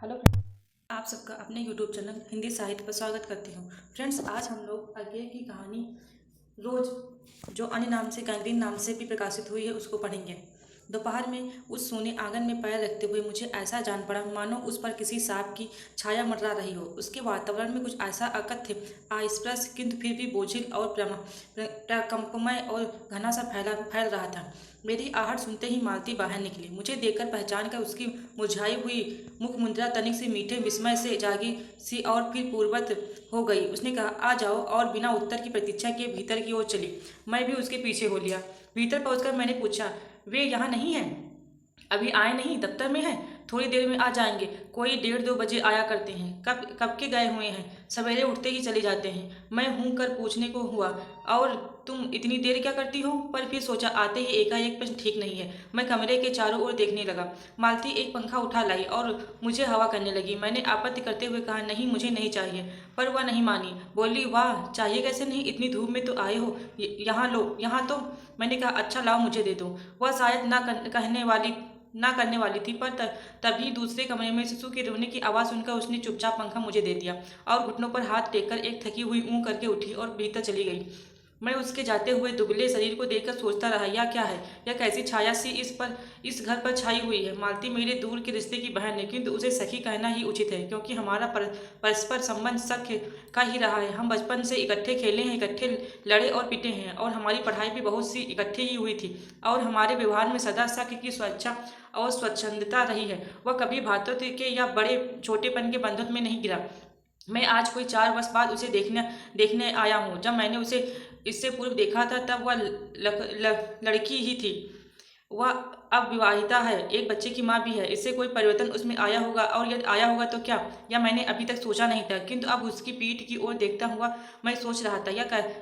Hello friends, आप सबका अपने यूट्यूब चैनल हिंदी साहित्य पर स्वागत करती हूँ। फ्रेंड्स, आज हम लोग आगे की कहानी रोज, जो अन्य नाम से गैंग्रीन नाम से भी प्रकाशित हुई है, उसको पढ़ेंगे। दोपहर में उस सोने आंगन में पैर रखते हुए मुझे ऐसा जान पड़ा मानो उस पर किसी सांप की छाया मंडरा रही हो। उसके वातावरण में कुछ ऐसा अकथ्य, अस्पष्ट किंतु फिर भी बोझिल और प्रकंपमय और घना सा फैल रहा था। मेरी आहट सुनते ही मालती बाहर निकली। मुझे देखकर पहचान कर उसकी मुरझाई हुई मुख मुद्रा तनिक से मीठे विस्मय से जागी सी और फिर पूर्वत हो गई। उसने कहा, आ जाओ, और बिना उत्तर की प्रतीक्षा किए भीतर की ओर चली। मैं भी उसके पीछे हो लिया। भीतर पहुंचकर मैंने पूछा, वे यहाँ नहीं हैं? अभी आए नहीं? दफ्तर में हैं? थोड़ी देर में आ जाएंगे। कोई 1:30-2 बजे आया करते हैं। कब कब के गए हुए हैं? सवेरे उठते ही चले जाते हैं। मैं हूं कर पूछने को हुआ, और तुम इतनी देर क्या करती हो? पर फिर सोचा, आते ही एकाएक प्रश्न ठीक नहीं है। मैं कमरे के चारों ओर देखने लगा। मालती एक पंखा उठा लाई और मुझे हवा करने लगी। मैंने आपत्ति करते हुए कहा, नहीं, मुझे नहीं चाहिए। पर वह नहीं मानी। बोली, वाह, चाहिए कैसे नहीं? इतनी धूप में तो आए हो, यहाँ लो, यहाँ तो। मैंने कहा, अच्छा लाओ, मुझे दे दो। वह शायद ना करने वाली थी, पर तभी दूसरे कमरे में शिशु के रोने की आवाज़ सुनकर उसने चुपचाप पंखा मुझे दे दिया और घुटनों पर हाथ टेककर एक थकी हुई ऊँ करके उठी और भीतर चली गई। मैं उसके जाते हुए दुबले शरीर को देखकर सोचता रहा, यह क्या है? यह कैसी छाया सी इस घर पर छाई हुई है? मालती मेरे दूर के रिश्ते की बहन है, किंतु उसे सखी कहना ही उचित है, क्योंकि हमारा परस्पर संबंध सख्य का ही रहा है। हम बचपन से इकट्ठे खेले हैं, इकट्ठे लड़े और पिटे हैं, और हमारी पढ़ाई भी बहुत सी इकट्ठे ही हुई थी, और हमारे व्यवहार में सदा सख्य की स्वेच्छा और स्वच्छंदता रही है। वह कभी भातृत्व के या बड़े छोटेपन के बंधुत्व में नहीं गिरा। मैं आज कोई 4 वर्ष बाद उसे देखने आया हूँ। जब मैंने उसे इससे पूर्व देखा था, तब वह लड़की ही थी। वह अब विवाहिता है, एक बच्चे की माँ भी है। इससे कोई परिवर्तन उसमें आया होगा, और यदि आया होगा तो क्या? यह मैंने अभी तक सोचा नहीं था, किंतु अब उसकी पीठ की ओर देखता हुआ मैं सोच रहा था,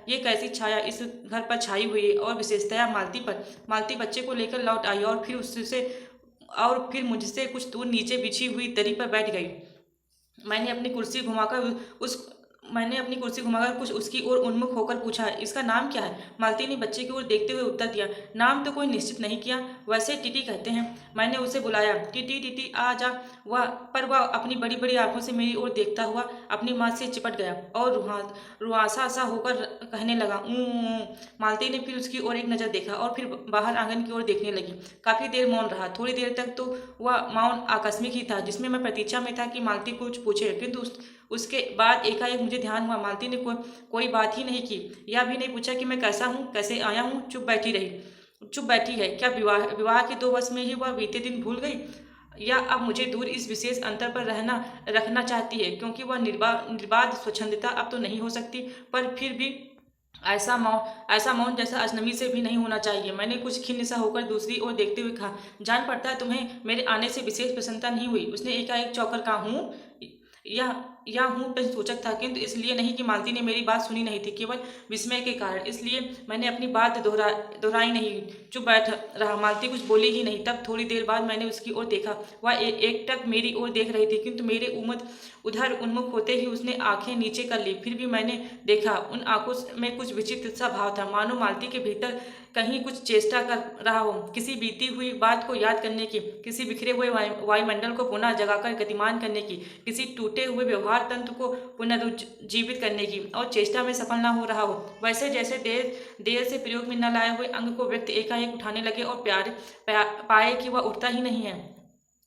ये कैसी छाया इस घर पर छाई हुई है, और विशेषतया मालती पर। मालती बच्चे को लेकर लौट आई और फिर मुझसे कुछ दूर नीचे बिछी हुई दरी पर बैठ गई। मैंने अपनी कुर्सी घुमाकर उस मैंने अपनी कुर्सी घुमाकर कुछ उसकी ओर उन्मुख होकर पूछा, इसका नाम क्या है? मालती ने बच्चे की ओर देखते हुए उत्तर दिया, नाम तो कोई निश्चित नहीं किया, वैसे टीटी कहते हैं। मैंने उसे बुलाया, टीटी टीटी आ जा। वह अपनी बड़ी बड़ी आंखों से मेरी ओर देखता हुआ अपनी माँ से चिपट गया और रुआसा सा होकर कहने लगा, मालती ने फिर उसकी ओर एक नज़र देखा और फिर बाहर आंगन की ओर देखने लगी। काफी देर मौन रहा। थोड़ी देर तक तो वह मौन आकस्मिक ही था, जिसमें मैं प्रतीक्षा में था कि मालती कुछ पूछे, किंतु उसके बाद एकाएक मुझे ध्यान हुआ, मालती ने कोई बात ही नहीं की। यह भी नहीं पूछा कि मैं कैसा हूँ, कैसे आया हूँ। चुप बैठी है। क्या विवाह के 2 वर्ष में ही वह बीते दिन भूल गई, या अब मुझे दूर इस विशेष अंतर पर रखना चाहती है, क्योंकि वह निर्बाध स्वच्छंदता अब तो नहीं हो सकती, पर फिर भी ऐसा मौन जैसा अजनबी से भी नहीं होना चाहिए। मैंने कुछ खिन्न सा होकर दूसरी ओर देखते हुए कहा, जान पड़ता है तुम्हें मेरे आने से विशेष प्रसन्नता नहीं हुई। उसने एकाएक चौंक कर कहा, हूँ? यह हूँ प्रश्न सूचक था, किंतु इसलिए नहीं कि मालती ने मेरी बात सुनी नहीं थी, केवल विस्मय के कारण। इसलिए मैंने अपनी बात दोहराई नहीं, चुप बैठ रहा। मालती कुछ बोली ही नहीं। तब थोड़ी देर बाद मैंने उसकी ओर देखा। वह एकटक मेरी ओर देख रही थी, किंतु मेरे उधर उन्मुख होते ही उसने आंखें नीचे कर ली। फिर भी मैंने देखा, उन आंखों में कुछ विचित्र सा भाव था, मानो मालती के भीतर कहीं कुछ चेष्टा कर रहा हो, किसी बीती हुई बात को याद करने की, किसी बिखरे हुए वायुमंडल को पुनः जगाकर गतिमान करने की, किसी टूटे हुए व्यवहार तंत्र को पुनरुज्जीवित करने की, और चेष्टा में सफल न हो रहा हो। वैसे जैसे देर से प्रयोग में न लाए हुए अंग को व्यक्ति एकाएक उठाने लगे और पाए कि वह उठता ही नहीं है।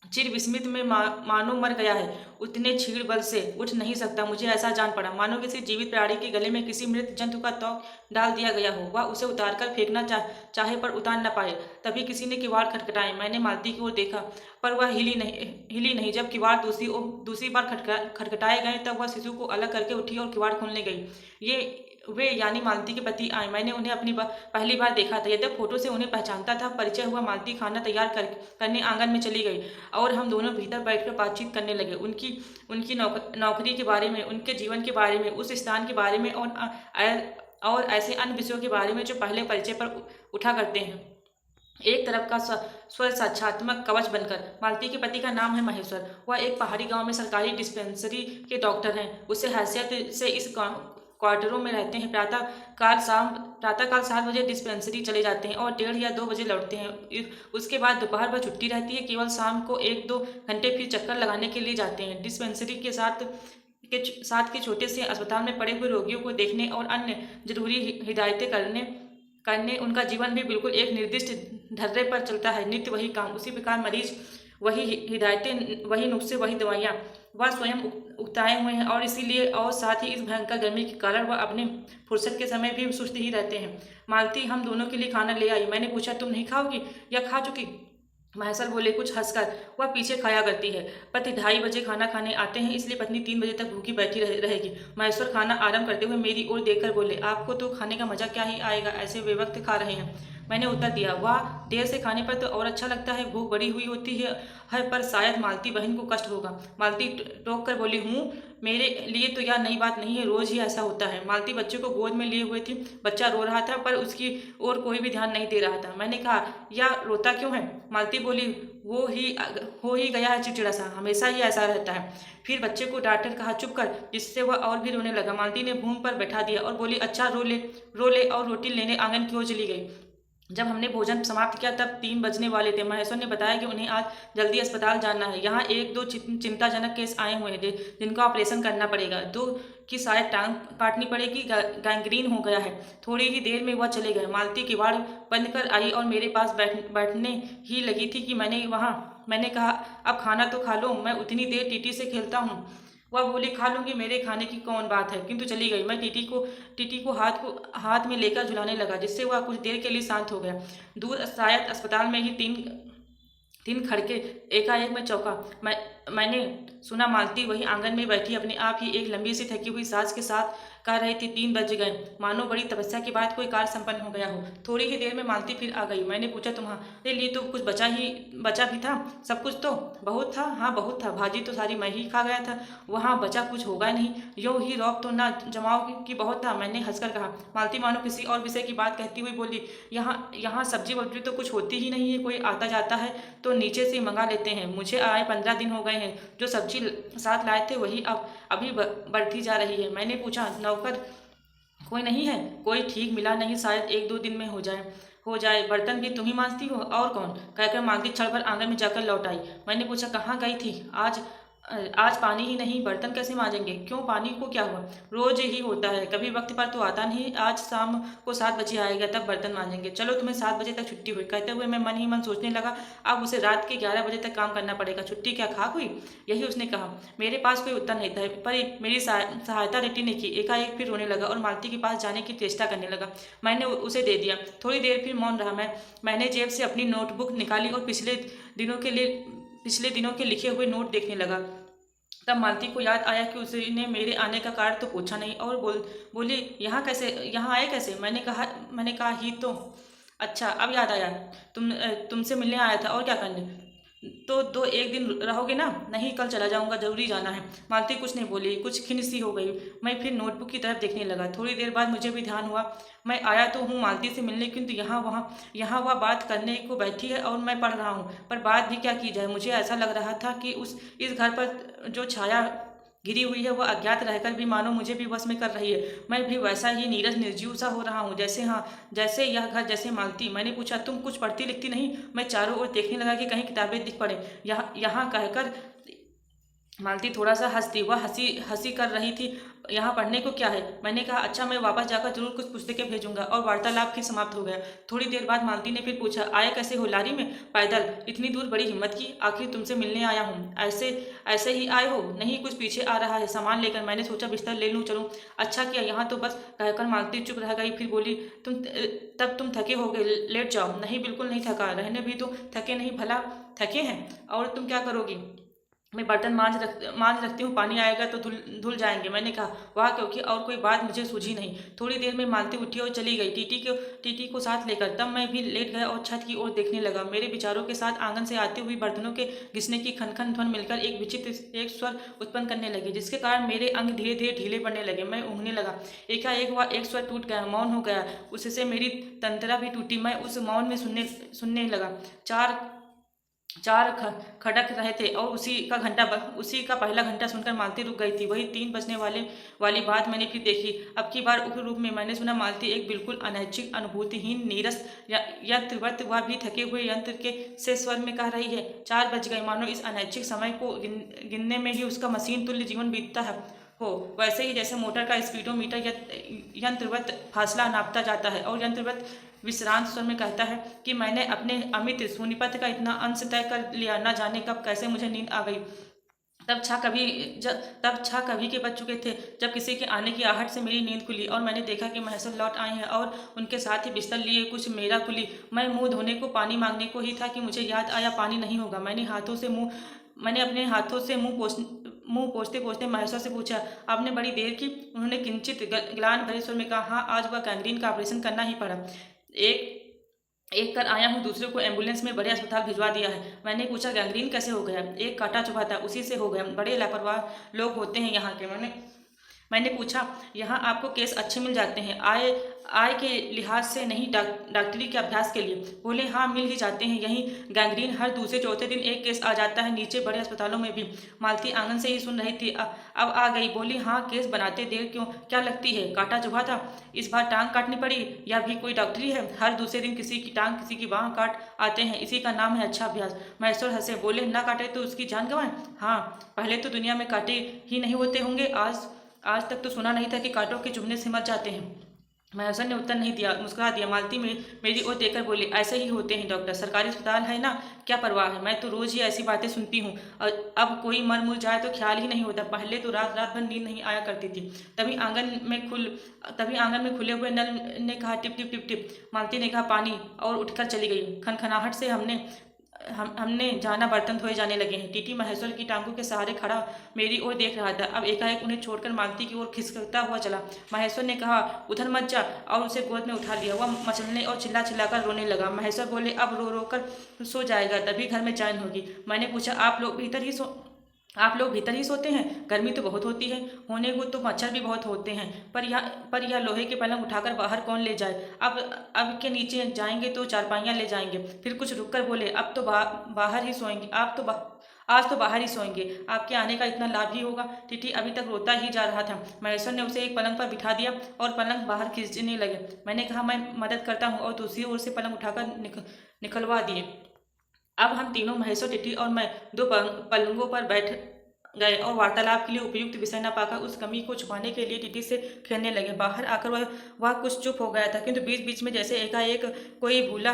चिर विस्मित में मानो मर गया है, उतने क्षीण बल से उठ नहीं सकता। मुझे ऐसा जान पड़ा मानो किसी जीवित प्राणी के गले में किसी मृत जंतु का तोक डाल दिया गया हो। वह उसे उतारकर फेंकना चाहे पर उतार न पाए। तभी किसी ने किवाड़ खटखटाए। मैंने मालती की ओर देखा, पर वह हिली नहीं। जब किवाड़ दूसरी बार खटखटाए गए, तब वह शिशु को अलग करके उठी और किवाड़ खोलने गई। वे यानी मालती के पति आए। मैंने उन्हें अपनी पहली बार देखा था। यद्यप फोटो से उन्हें पहचानता था। परिचय हुआ। मालती खाना तैयार करने आंगन में चली गई, और हम दोनों भीतर बैठकर बातचीत करने लगे, उनकी नौकरी के बारे में, उनके जीवन के बारे में, उस स्थान के बारे में, और ऐसे अन्य विषयों के बारे में जो पहले परिचय पर उठा करते हैं। एक तरफ का स्वर साक्षात्मक कवच बनकर। मालती के पति का नाम है महेश्वर। वह एक पहाड़ी गांव में सरकारी डिस्पेंसरी के डॉक्टर हैं। उसे हैसियत से इस क्वार्टरों में रहते हैं। प्रातःकाल 7 बजे डिस्पेंसरी चले जाते हैं और 1:30 या 2 बजे लौटते हैं। उसके बाद दोपहर भर छुट्टी रहती है। केवल शाम को 1-2 घंटे फिर चक्कर लगाने के लिए जाते हैं। डिस्पेंसरी के साथ के छोटे से अस्पताल में पड़े हुए रोगियों को देखने और अन्य जरूरी हिदायतें करने उनका जीवन भी बिल्कुल एक निर्दिष्ट ढर्रे पर चलता है। नित्य वही काम, उसी प्रकार मरीज, वही हिदायतें, वही नुस्खे, वही दवाइयाँ। वह स्वयं उकताए हुए हैं और इसीलिए और साथ ही इस भयंकर गर्मी के कारण वह अपने फुर्सत के समय भी सुस्त ही रहते हैं। मालती हम दोनों के लिए खाना ले आई। मैंने पूछा, तुम नहीं खाओगी या खा चुकी? महेश्वर बोले कुछ हंसकर, वह पीछे खाया करती है। पति 2:30 बजे खाना खाने आते हैं, इसलिए पत्नी 3 बजे तक भूखी बैठी रहेगी। महेश्वर खाना आरंभ करते हुए मेरी ओर देखकर बोले, आपको तो खाने का मजा क्या ही आएगा, ऐसे बेवक्त खा रहे हैं। मैंने उत्तर दिया, वाह, देर से खाने पर तो और अच्छा लगता है, भूख बड़ी हुई होती है पर शायद मालती बहन को कष्ट होगा। मालती टोक कर बोली, मेरे लिए तो यह नई बात नहीं है, रोज ही ऐसा होता है। मालती बच्चे को गोद में लिए हुए थी। बच्चा रो रहा था पर उसकी ओर कोई भी ध्यान नहीं दे रहा था। मैंने कहा, यह रोता क्यों है? मालती बोली, हो ही गया है चिड़चिड़ा सा, हमेशा ही ऐसा रहता है। फिर बच्चे को डांटकर कहा, चुप कर, जिससे वह और भी रोने लगा। मालती ने भूमि पर बैठा दिया और बोली, अच्छा रो ले, और रोटी लेने आंगन की ओर चली गई। जब हमने भोजन समाप्त किया तब 3 बजने वाले थे। महेश्वर ने बताया कि उन्हें आज जल्दी अस्पताल जाना है। यहाँ 1-2 चिंताजनक केस आए हुए थे जिनका ऑपरेशन करना पड़ेगा। 2 की शायद टांग काटनी पड़ेगी, गैंग्रीन हो गया है। थोड़ी ही देर में वह चले गए। मालती किवाड़ बंद कर आई और मेरे पास बैठने ही लगी थी कि मैंने कहा, अब खाना तो खा लो, मैं उतनी देर टीटी से खेलता हूँ। वह बोली, खा लूंगी, मेरे खाने की कौन बात है, किंतु चली गई। मैं टीटी को हाथ में लेकर झुलाने लगा, जिससे वह कुछ देर के लिए शांत हो गया। दूर शायद अस्पताल में ही तीन खड़के। एकाएक मैं चौंका। मैंने सुना मालती वही आंगन में बैठी अपने आप ही एक लंबी सी थकी हुई सांस के साथ कह रही थी, 3 बज गए, मानो बड़ी तपस्या के बाद कोई कार्य संपन्न हो गया हो। थोड़ी ही देर में मालती फिर आ गई। मैंने पूछा, तुम्हारे लिए तो कुछ बचा भी था? सब कुछ तो? बहुत था? हाँ बहुत था, भाजी तो सारी मैं ही खा गया था, वहाँ बचा कुछ होगा नहीं। यूं ही रौब तो ना जमाओ कि बहुत था, मैंने हंसकर कहा। मालती मानो किसी और विषय की बात कहती हुई बोली, यहाँ सब्जी वब्जी तो कुछ होती ही नहीं है, कोई आता जाता है तो नीचे से मंगा लेते हैं। मुझे आए 15 दिन हो गए हैं, जो सब्जी साथ लाए थे वही अभी बढ़ती जा रही है। मैंने पूछा, नौकर कोई नहीं है? कोई ठीक मिला नहीं, शायद 1-2 दिन में हो जाए। बर्तन भी तुम ही मांजती हो? और कौन? कहकर मालती क्षण भर आंगन में जाकर लौट आई। मैंने पूछा, कहाँ गई थी? आज पानी ही नहीं, बर्तन कैसे मांजेंगे? क्यों, पानी को क्या हुआ? रोज ही होता है, कभी वक्त पर तो आता नहीं। आज शाम को 7 बजे आएगा, तब बर्तन मांजेंगे। चलो, तुम्हें 7 बजे तक छुट्टी हुई। कहते हुए मैं मन ही मन सोचने लगा, अब उसे रात के 11 बजे तक काम करना पड़ेगा। छुट्टी क्या खाक हुई? यही उसने कहा। मेरे पास कोई उत्तर नहीं था, पर मेरी सहायता रेटी ने की। एकाएक फिर रोने लगा और मालती के पास जाने की चेष्टा करने लगा। मैंने उसे दे दिया। थोड़ी देर फिर मौन रहा। मैंने जेब से अपनी नोटबुक निकाली और पिछले दिनों के लिखे हुए नोट देखने लगा। तब मालती को याद आया कि उसने मेरे आने का कारण तो पूछा नहीं, और बोली, यहाँ आए कैसे? मैंने कहा ही तो। अच्छा, अब याद आया, तुमसे मिलने आया था, और क्या करने? तो 1 दिन रहोगे ना? नहीं, कल चला जाऊंगा, जरूरी जाना है। मालती कुछ नहीं बोली, कुछ खिन्न सी हो गई। मैं फिर नोटबुक की तरफ देखने लगा। थोड़ी देर बाद मुझे भी ध्यान हुआ, मैं आया तो हूँ मालती से मिलने, किंतु यहाँ वह बात करने को बैठी है और मैं पढ़ रहा हूँ। पर बात भी क्या की जाए? मुझे ऐसा लग रहा था कि इस घर पर जो छाया घिरी हुई है वह अज्ञात रहकर भी मानो मुझे भी वश में कर रही है। मैं भी वैसा ही नीरस निर्जीव सा हो रहा हूँ, जैसे यह घर, जैसे मालती। मैंने पूछा, तुम कुछ पढ़ती लिखती नहीं? मैं चारों ओर देखने लगा कि कहीं किताबें दिख पड़े। यहाँ कहकर मालती थोड़ा सा हंस दी। वह हंसी कर रही थी। यहाँ पढ़ने को क्या है? मैंने कहा, अच्छा, मैं वापस जाकर जरूर कुछ पुस्तकें भेजूंगा। और वार्तालाप फिर समाप्त हो गया। थोड़ी देर बाद मालती ने फिर पूछा, आए कैसे हो? लारी में? पैदल? इतनी दूर बड़ी हिम्मत की? आखिर तुमसे मिलने आया हूँ। ऐसे ही आए हो? नहीं, कुछ पीछे आ रहा है सामान लेकर। मैंने सोचा बिस्तर ले लूँ, चलूँ। अच्छा किया, यहाँ तो बस। कहकर मालती चुप रह गई। फिर बोली, तुम थके हो गए, लेट जाओ। नहीं, बिल्कुल नहीं थका। रहने भी तो थके नहीं, भला थके हैं? और तुम क्या करोगी? मैं बर्तन मांझ रखती हूँ, पानी आएगा तो धुल जाएंगे। मैंने कहा, वाह, क्योंकि और कोई बात मुझे सूझी नहीं। थोड़ी देर में मालती उठी और चली गई, टीटी को साथ लेकर। तब मैं भी लेट गया और छत की ओर देखने लगा। मेरे विचारों के साथ आंगन से आती हुई बर्तनों के घिसने की खनखन ध्वन मिलकर एक विचित्र एक स्वर उत्पन्न करने लगे, जिसके कारण मेरे अंग धीरे धीरे ढीले पड़ने लगे। मैं ऊँघने लगा। एकाएक वह एक स्वर टूट गया, मौन हो गया। उससे मेरी तंत्रा भी टूटी। मैं उस मौन में सुनने लगा। चार खड़क रहे थे और उसी का पहला घंटा सुनकर मालती रुक गई थी। वही 3 बजने वाली बात मैंने फिर देखी। अब की बार उग्र रूप में मैंने सुना मालती एक बिल्कुल अनैच्छिक, अनुभूतिहीन, नीरस यंत्रवत, वह भी थके हुए यंत्र के से स्वर में कह रही है, 4 बज गए, मानो इस अनैच्छिक समय को गिनने में ही उसका मशीन तुल्य जीवन बीतता है हो। वैसे ही जैसे मोटर का स्पीडोमीटर यंत्रवत फासला नापता जाता है और यंत्रवत विश्रांत स्वर में कहता है कि मैंने अपने अमित सोनीपत का इतना अंश तय कर लिया, न जाने कब कैसे मुझे नींद आ गई। तब छह कभी के बज चुके थे जब किसी के आने की आहट से मेरी नींद खुली और मैंने देखा कि महसूस लौट आए हैं और उनके साथ ही बिस्तर लिए कुछ मेरा खुली। मैं मुंह धोने को पानी मांगने को ही था कि मुझे याद आया पानी नहीं होगा। मैंने अपने हाथों से मुंह पोंछते पोंछते महेश्वर से पूछा, आपने बड़ी देर की? उन्होंने किंचित ग्लान भरे स्वर में कहा, हाँ, आज वह गैंग्रीन का ऑपरेशन करना ही पड़ा। एक एक कर आया हूँ, दूसरे को एम्बुलेंस में बड़े अस्पताल भिजवा दिया है। मैंने पूछा, गैंग्रीन कैसे हो गया? एक कांटा चुभा था, उसी से हो गया। बड़े लापरवाह लोग होते हैं यहाँ के। मैंने पूछा, यहाँ आपको केस अच्छे मिल जाते हैं? आय के लिहाज से नहीं, डॉक्टरी के अभ्यास के लिए? बोले, हाँ, मिल ही जाते हैं। यहीं गैंग्रीन हर दूसरे चौथे दिन एक केस आ जाता है, नीचे बड़े अस्पतालों में भी। मालती आंगन से ही सुन रही थी, अब आ गई। बोली, हाँ, केस बनाते देर क्यों? क्या लगती है, कांटा चुभा था? इस बार टांग काटनी पड़ी या भी कोई डॉक्टरी है? हर दूसरे दिन किसी की टांग किसी की बाँह काट आते हैं, इसी का नाम है अच्छा अभ्यास। महेश्वर हंसे, बोले, ना काटे तो उसकी जान गंवाए? हाँ, पहले तो दुनिया में काटे ही नहीं होते होंगे। आज तक तो सुना नहीं था कि कांटों के चुभने से मर जाते हैं। महेश्वर ने उत्तर नहीं दिया, मुस्कुरा दिया। मालती मेरी ओर देखकर बोली, ऐसे ही होते हैं डॉक्टर, सरकारी अस्पताल है ना, क्या परवाह है? मैं तो रोज ही ऐसी बातें सुनती हूँ और अब कोई मर मुर जाए तो ख्याल ही नहीं होता। पहले तो रात रात भर नींद नहीं आया करती थी। तभी आंगन में खुले हुए नल ने कहा, टिप टिप टिप टिप। मालती ने कहा, पानी, और उठकर चली गई। खनखनाहट से हमने जाना बर्तन धोए जाने लगे हैं। टीटी महेश्वर की टांगों के सहारे खड़ा मेरी ओर देख रहा था। अब एकाएक उन्हें छोड़कर मालती की ओर खिसकता हुआ चला। महेश्वर ने कहा, उधर मत जा, और उसे गोद में उठा लिया। वह मचलने और चिल्ला चिल्लाकर रोने लगा। महेश्वर बोले, अब रो रो कर सो जाएगा, तभी घर में चैन होगी। मैंने पूछा, आप लोग भीतर ही सोते हैं? गर्मी तो बहुत होती है। होने को तो मच्छर भी बहुत होते हैं, पर यह लोहे के पलंग उठाकर बाहर कौन ले जाए? अब के नीचे जाएंगे तो चारपाइयाँ ले जाएंगे। फिर कुछ रुककर बोले, अब तो बाहर ही सोएंगे। आज तो बाहर ही सोएंगे। आपके आने का इतना लाभ ही होगा। टीटी अभी तक रोता ही जा रहा था। महेश्वर ने उसे एक पलंग पर बिठा दिया और पलंग बाहर खींचने lगे। मैंने कहा, मैं मदद करता हूँ, और दूसरी ओर से पलंग उठाकर निकलवा दिए। अब हम तीनों, महेश्वर, टिटी और मैं, 2 पलंगों पर बैठ गए और वार्तालाप के लिए उपयुक्त विषय न पाकर उस कमी को छुपाने के लिए टिटी से खेलने लगे। बाहर आकर वह कुछ चुप हो गया था, किंतु बीच बीच में जैसे एकाएक कोई भूला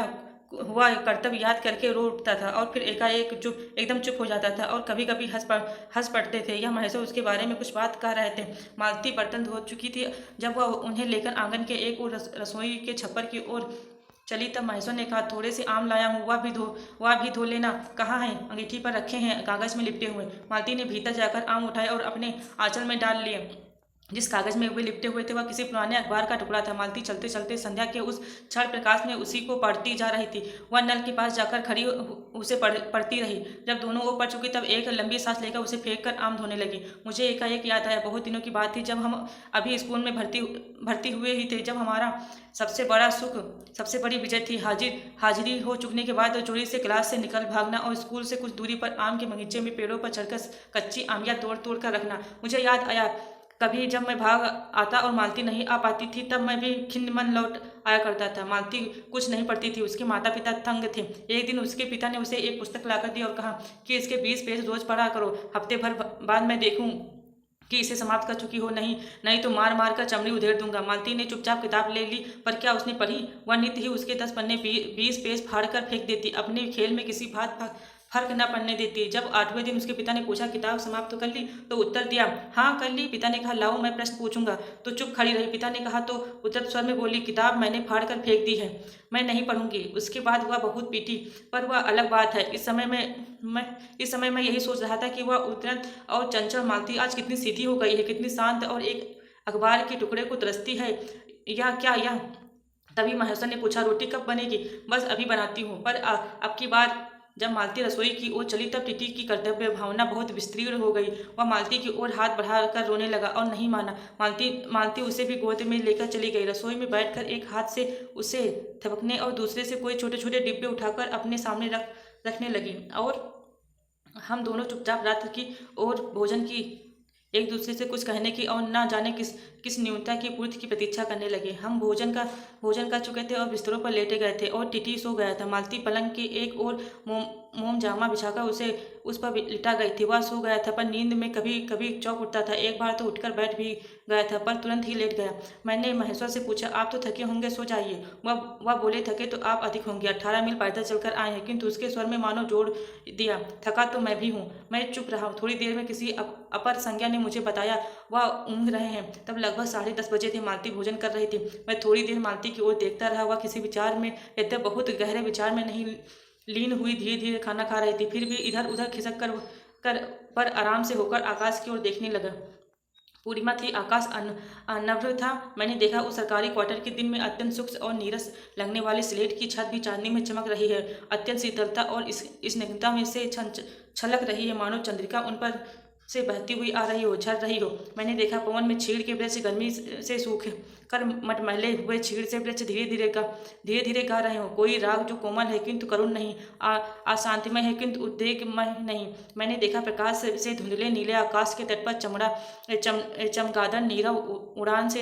हुआ कर्तव्य याद करके रो उठता था और फिर एकाएक एकदम चुप हो जाता था और कभी कभी हंस पड़ते थे। यह महेश्वर उसके बारे में कुछ बात कर रहे थे। मालती बर्तन धो चुकी थी। जब वह उन्हें लेकर आंगन के एक और रसोई के छप्पर की ओर चली, तब महेश्वर ने कहा, थोड़े से आम लाया हूँ, वह भी धो लेना। कहाँ है? अंगीठी पर रखे हैं, कागज में लिपटे हुए। मालती ने भीतर जाकर आम उठाए और अपने आंचल में डाल लिए। जिस कागज में वे लिपटे हुए थे वह किसी पुराने अखबार का टुकड़ा था। मालती चलते चलते संध्या के उस क्षण प्रकाश में उसी को पढ़ती जा रही थी। वह नल के पास जाकर खड़ी उसे पढ़ती रही। जब दोनों वो पढ़ चुकी तब एक लंबी सांस लेकर उसे फेंक कर आम धोने लगी। मुझे एकाएक याद आया, बहुत दिनों की बात थी जब हम अभी स्कूल में भर्ती हुए ही थे, जब हमारा सबसे बड़ा सुख, सबसे बड़ी विजय थी हाजिरी हो चुकने के बाद चोरी से क्लास से निकल भागना और स्कूल से कुछ दूरी पर आम के बगीचे में पेड़ों पर चढ़कर कच्ची आमियाँ तोड़ कर रखना। मुझे याद आया, कभी जब मैं भाग आता और मालती नहीं आ पाती थी तब मैं भी खिन्न मन लौट आया करता था। मालती कुछ नहीं पढ़ती थी, उसके माता पिता तंग थे। एक दिन उसके पिता ने उसे एक पुस्तक लाकर दी और कहा कि इसके 20 पेज रोज पढ़ा करो, हफ्ते भर बाद मैं देखूं कि इसे समाप्त कर चुकी हो, नहीं तो मार मार कर चमड़ी उधेड़ दूंगा। मालती ने चुपचाप किताब ले ली, पर क्या उसने पढ़ी? वह नित्य ही उसके 10 पन्ने 20 पेज फाड़ कर फेंक देती, अपने खेल में किसी बात फर्क न पड़ने देती। जब 8वें दिन उसके पिता ने पूछा, किताब समाप्त तो कर ली? तो उत्तर दिया, हाँ कर ली। पिता ने कहा, लाओ मैं प्रश्न पूछूंगा। तो चुप खड़ी रही। पिता ने कहा तो उद्धत स्वर में बोली, किताब मैंने फाड़ कर फेंक दी है, मैं नहीं पढ़ूंगी। उसके बाद वह बहुत पीटी, पर वह अलग बात है। इस समय मैं यही सोच रहा था कि वह उद्धत और चंचल मालती आज कितनी सीधी हो गई है, कितनी शांत और एक अखबार के टुकड़े को तरसती है। यह तभी महेश्वर ने पूछा, रोटी कब बनेगी? बस अभी बनाती हूँ। पर अब की बार जब मालती रसोई की ओर चली तब टिटी की कर्तव्य भावना बहुत विस्तीर्ण हो गई। वह मालती की ओर हाथ बढ़ाकर रोने लगा और नहीं माना। मालती उसे भी गोद में लेकर चली गई। रसोई में बैठकर एक हाथ से उसे थपकने और दूसरे से कोई छोटे छोटे डिब्बे उठाकर अपने सामने रखने लगी और हम दोनों चुपचाप रात्र की और भोजन की एक दूसरे से कुछ कहने की और ना जाने किस न्यूनता की पूर्ति की प्रतीक्षा करने लगे। हम भोजन कर चुके थे और बिस्तरों पर लेटे गए थे और टिटी सो गया था। मालती पलंग के एक और मोम जामा बिछाकर उस पर लिटा गई थी। वह सो गया था पर नींद में कभी कभी चौंक उठता था। एक बार तो उठकर बैठ भी गया था पर तुरंत ही लेट गया। मैंने महेश्वर से पूछा, आप तो थके होंगे, सो जाइए। वह बोले, थके तो आप अधिक होंगे, 18 मील पैदल चलकर आए हैं। किंतु उसके स्वर में मानो जोड़ दिया, थका तो मैं भी हूँ। मैं चुप रहा। थोड़ी देर में किसी अपर संज्ञा ने मुझे बताया वह ऊँघ रहे हैं। तब लगभग 10:30 बजे थे। मालती भोजन कर रही थी। मैं थोड़ी देर मालती की ओर देखता रहा। वह किसी विचार में, यद्यप बहुत गहरे विचार में नहीं लीन हुई, धीरे धीरे खाना खा रही थी। फिर भी इधर उधर खिसक कर पर आराम से होकर आकाश की ओर देखने लगा। पूर्णिमा थी, आकाश अनभ्र था। मैंने देखा उस सरकारी क्वार्टर के दिन में अत्यंत सूक्ष्म और नीरस लगने वाली स्लेट की छत भी चांदनी में चमक रही है। अत्यंत शीतलता और इस स्निग्धता में से छलक रही है, मानो चंद्रिका उन पर से बहती हुई आ रही हो, झड़ रही हो। मैंने देखा पवन में छीड़ के वृक्ष गर्मी से सूख कर मटमैले हुए छीड़ से वृक्ष धीरे धीरे गा रहे हो। कोई राग जो कोमल है किंतु करुण नहीं, अशांतिमय है किंतु उद्वेगमय नहीं। मैंने देखा प्रकाश से धुंधले नीले आकाश के तट पर चमगादड़ नीरव उड़ान से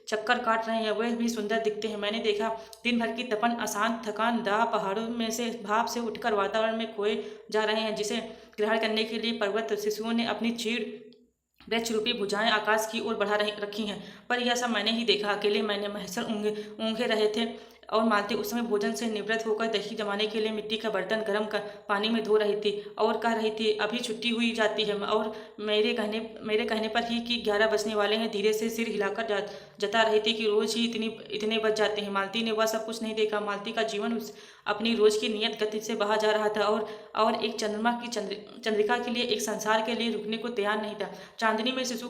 चक्कर काट रहे हैं। वे भी सुंदर दिखते हैं। मैंने देखा दिन भर की तपन, अशांत थकान दाह पहाड़ों में से भाप से उठकर वातावरण में खोए जा रहे हैं, जिसे ग्रहण करने के लिए पर्वत शिशुओं ने अपनी चीड़ वृक्ष रूपी भुजाएं आकाश की ओर बढ़ा रखी हैं। पर यह सब मैंने ही देखा। अकेले मैंने महेश्वर ऊँघे रहे थे और मालती उस समय भोजन से निवृत्त होकर दही जमाने के लिए मिट्टी का बर्तन गर्म कर पानी में धो रही थी और कह रही थी, अभी छुट्टी हुई जाती है। और मेरे कहने पर ही कि 11 बजने वाले हैं, धीरे से सिर हिलाकर जता रही थी कि रोज ही इतने बज जाते हैं। मालती ने वह सब कुछ नहीं देखा। मालती का जीवन अपनी रोज की नियत गति से बहा जा रहा था और एक चंद्रमा की चंद्रिका के लिए, एक संसार के लिए रुकने को तैयार नहीं था। चांदनी में शिशु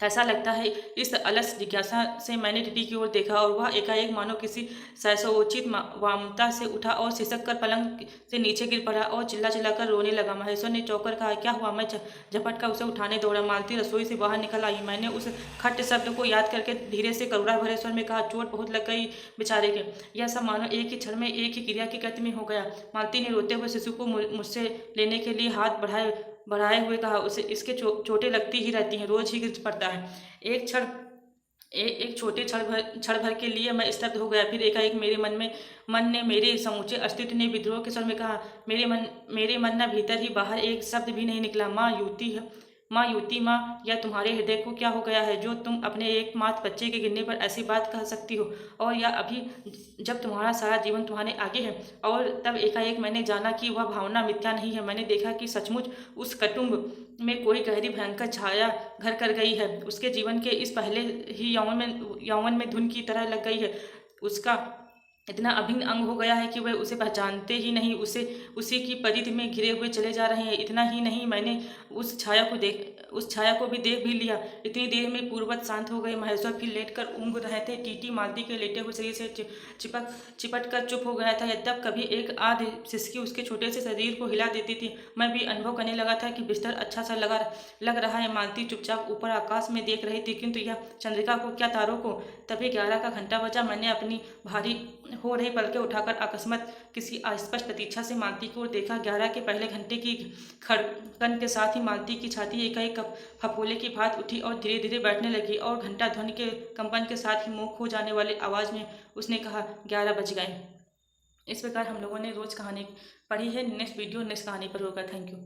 कैसा लगता है, इस अलस जिज्ञासा से मैंने टिटी की ओर देखा और वह एकाएक मानो किसी सैसोचित वामता से उठा और सिसक कर पलंग से नीचे गिर पड़ा और चिल्ला कर रोने लगा। महेश्वर ने चौंक कर कहा, क्या हुआ? मैं झपट कर उसे उठाने दौड़ा। मालती रसोई से बाहर निकल आई। मैंने उस खट्ट शब्द को याद करके धीरे से करुणा भरे स्वर में कहा, चोट बहुत लग गई बेचारे के। यह सब मानो एक ही क्षण में, एक ही क्रिया की गति में हो गया। मालती ने रोते हुए शिशु को मुझसे लेने के लिए हाथ बढ़ाए हुए कहा, उसे इसके चोटें लगती ही रहती हैं, रोज ही गिर पड़ता है। एक छोटे क्षण भर के लिए मैं स्तब्ध हो गया। फिर एकाएक मेरे मन ने, मेरे समूचे अस्तित्व ने विद्रोह के स्वर में कहा, मेरे मन न भीतर ही बाहर एक शब्द भी नहीं निकला, माँ युति माँ, या तुम्हारे हृदय को क्या हो गया है जो तुम अपने एकमात्र बच्चे के गिरने पर ऐसी बात कह सकती हो? और या अभी जब तुम्हारा सारा जीवन तुम्हारे आगे है? और तब एकाएक मैंने जाना कि वह भावना मिथ्या नहीं है। मैंने देखा कि सचमुच उस कुटुंब में कोई गहरी भयंकर छाया घर कर गई है। उसके जीवन के इस पहले ही यौवन में धुन की तरह लग गई है। उसका इतना अभिन्न अंग हो गया है कि वे उसे पहचानते ही नहीं, उसी की परिधि में घिरे हुए चले जा रहे हैं। इतना ही नहीं, मैंने उस छाया को भी देख भी लिया। इतनी देर में पूर्ववत शांत हो गए। महेश्वर फिर लेटकर ऊँघ रहे थे। टीटी मालती के लेटे हुए शरीर से चिपट कर चुप हो गया था। यद्यप कभी एक आध सिसकी उसके छोटे से शरीर को हिला देती थी। मैं भी अनुभव करने लगा था कि बिस्तर अच्छा सा लग रहा है। मालती चुपचाप ऊपर आकाश में देख रही थी, किंतु यह चंद्रिका को क्या, तारों को। तभी 11 का घंटा बजा। मैंने अपनी भारी हो रही पलकें उठाकर अकस्मात किसी अस्पष्ट प्रतीक्षा से मालती की ओर देखा। 11 के पहले घंटे की खड़कन के साथ ही मालती की छाती एकाएक फफोले की भांति उठी और धीरे धीरे बैठने लगी और घंटा ध्वनि के कंपन के साथ ही मुंह खो जाने वाली आवाज में उसने कहा, 11 बज गए। इस प्रकार हम लोगों ने रोज कहानी पढ़ी है। नेक्स्ट वीडियो नेक्स्ट कहानी पर होगा। Thank you.